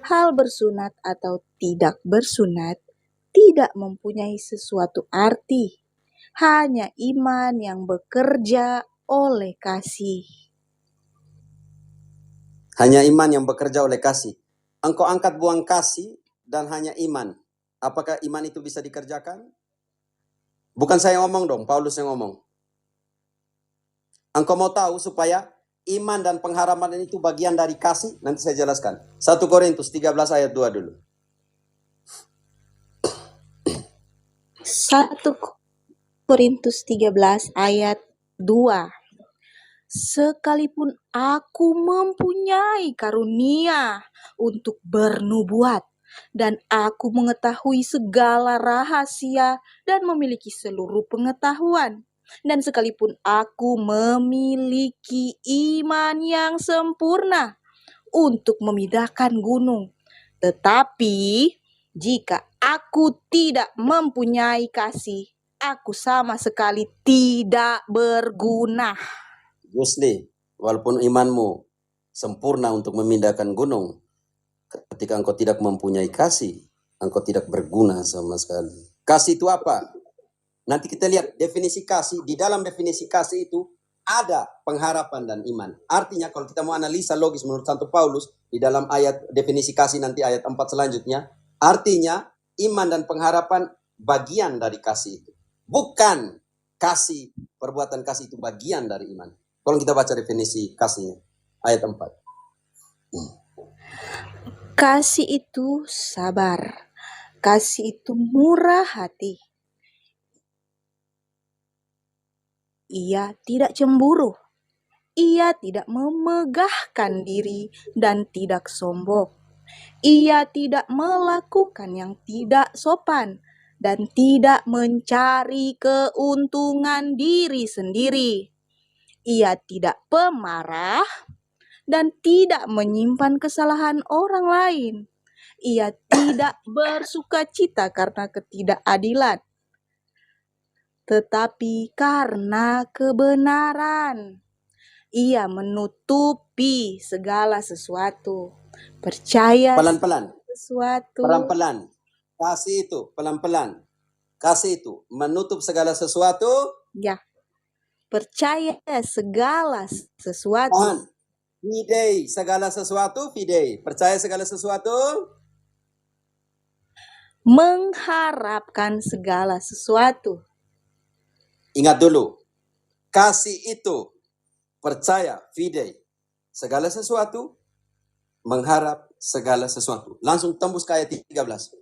hal bersunat atau tidak bersunat tidak mempunyai sesuatu arti. Hanya iman yang bekerja oleh kasih. Hanya iman yang bekerja oleh kasih. Engkau angkat buang kasih dan hanya iman. Apakah iman itu bisa dikerjakan? Bukan saya yang ngomong dong, Paulus yang ngomong. Engkau mau tahu supaya iman dan pengharapan itu bagian dari kasih? Nanti saya jelaskan. 1 Korintus 13 ayat 2 dulu. 1 Korintus 13 ayat 2. Sekalipun aku mempunyai karunia untuk bernubuat, dan aku mengetahui segala rahasia dan memiliki seluruh pengetahuan, dan sekalipun aku memiliki iman yang sempurna untuk memindahkan gunung, tetapi jika aku tidak mempunyai kasih, aku sama sekali tidak berguna. Gusli, walaupun imanmu sempurna untuk memindahkan gunung, ketika engkau tidak mempunyai kasih, engkau tidak berguna sama sekali. Kasih itu apa? Nanti kita lihat definisi kasih. Di dalam definisi kasih itu ada pengharapan dan iman. Artinya kalau kita mau analisa logis menurut Santo Paulus, di dalam ayat definisi kasih nanti ayat 4 selanjutnya, artinya iman dan pengharapan bagian dari kasih itu. Bukan kasih, perbuatan kasih itu bagian dari iman. Kalau kita baca definisi kasihnya, ayat 4. Kasih itu sabar. Kasih itu murah hati. Ia tidak cemburu. Ia tidak memegahkan diri dan tidak sombong. Ia tidak melakukan yang tidak sopan dan tidak mencari keuntungan diri sendiri. Ia tidak pemarah dan tidak menyimpan kesalahan orang lain. Ia tidak bersukacita karena ketidakadilan, tetapi karena kebenaran. Ia menutupi segala sesuatu. Percaya Pelan-pelan. sesuatu. Pelan-pelan. Kasih itu pelan-pelan. Kasih itu menutup segala sesuatu. Ya. Percaya segala sesuatu. Tahan. Fidei segala sesuatu. Fidei. Percaya segala sesuatu. Mengharapkan segala sesuatu. Ingat dulu. Kasih itu percaya, fidei, segala sesuatu, mengharap segala sesuatu. Langsung tembus ke ayat 13.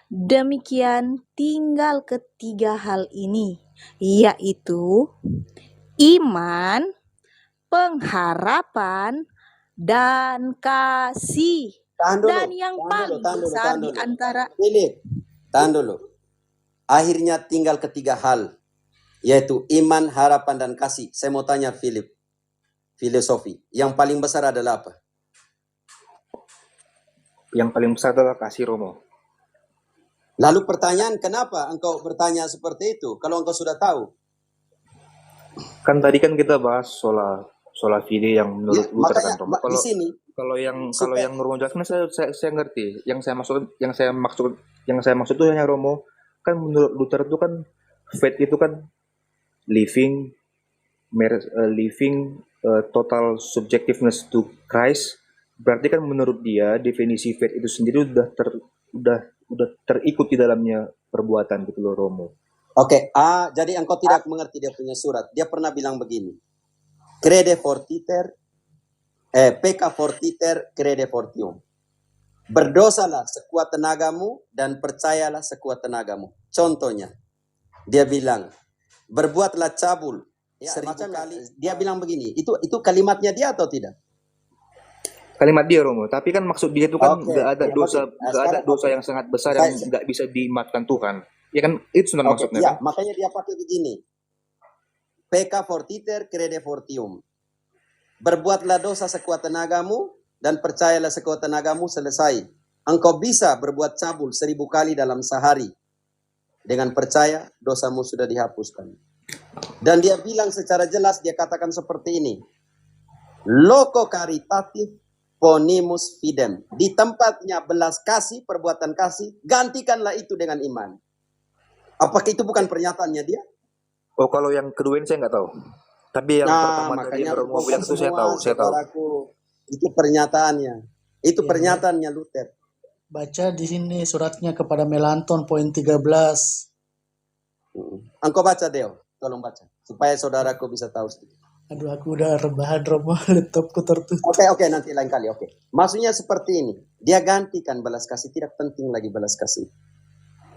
Demikian tinggal ketiga hal ini, yaitu iman, pengharapan, dan kasih. Dan yang paling besar di antara... Philip, tahan dulu. Akhirnya tinggal ketiga hal, yaitu iman, harapan, dan kasih. Saya mau tanya Philip, filosofi. Yang paling besar adalah apa? Yang paling besar adalah kasih, Romo. Lalu pertanyaan, kenapa engkau bertanya seperti itu kalau engkau sudah tahu? Kan tadi kan kita bahas sola fide yang menurut Ya, Luther kan, makanya Romo. di sini Kalau yang Romo jelaskan saya ngerti. Yang saya maksud itu hanya, Romo, kan menurut Luther itu kan faith itu kan living total subjectiveness to Christ. Berarti kan menurut dia definisi faith itu sendiri udah terikut di dalamnya perbuatan gitu loh, Romo. Oke, jadi engkau tidak mengerti dia punya surat. Dia pernah bilang begini. Crede fortiter, pecca fortiter, crede fortium. Berdosalah sekuat tenagamu dan percayalah sekuat tenagamu. Contohnya, dia bilang, berbuatlah cabul 1000 kali. Dia bilang begini, itu kalimatnya dia atau tidak? Kalimat dia, Romo. Tapi kan maksud dia itu kan nggak ada dosa yang sangat besar yang nggak bisa dimaafkan Tuhan. Ya kan itu sebenarnya maksudnya. Ya, kan? makanya dia pakai begini. Pecca fortiter, crede fortium. Berbuatlah dosa sekuat tenagamu dan percayalah sekuat tenagamu, selesai. Engkau bisa berbuat cabul 1000 kali dalam sehari. Dengan percaya, dosamu sudah dihapuskan. Dan dia bilang secara jelas, dia katakan seperti ini. Loco caritatis ponimus fidem. Di tempatnya belas kasih, perbuatan kasih, gantikanlah itu dengan iman. Apakah itu bukan pernyataannya dia? Oh, kalau yang kedua ini saya nggak tahu. Tapi yang pertama tadi Makanya yang Romo bukan bilang itu saya semua, tahu, saya tahu. saudaraku. Itu pernyataannya. Itu Iya, pernyataannya Luther. baca di sini suratnya kepada Melanchthon poin 13. Engkau baca, Deo. Tolong baca. Supaya saudaraku bisa tahu sedikit. Aduh, aku udah rebahan Romo, laptopku tertutup. Oke, nanti lain kali. Oke. Maksudnya seperti ini. Dia gantikan balas kasih. Tidak penting lagi balas kasih.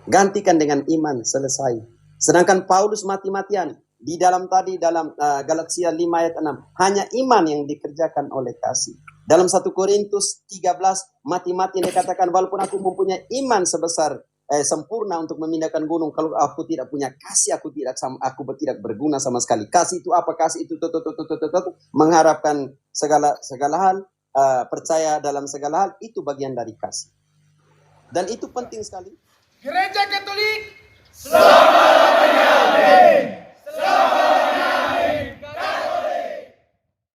Gantikan dengan iman, selesai. Sedangkan Paulus mati-matian. Di dalam Galatia 5 ayat 6. Hanya iman yang dikerjakan oleh kasih. Dalam 1 Korintus 13, mati-matian dikatakan, walaupun aku mempunyai iman sebesar sempurna untuk memindahkan gunung, kalau aku tidak punya kasih, aku tidak berguna sama sekali. Kasih itu apa? Kasih itu mengharapkan segala hal, percaya dalam segala hal, itu bagian dari kasih. Dan itu penting sekali. Gereja Katolik selama-lamanya. Amin.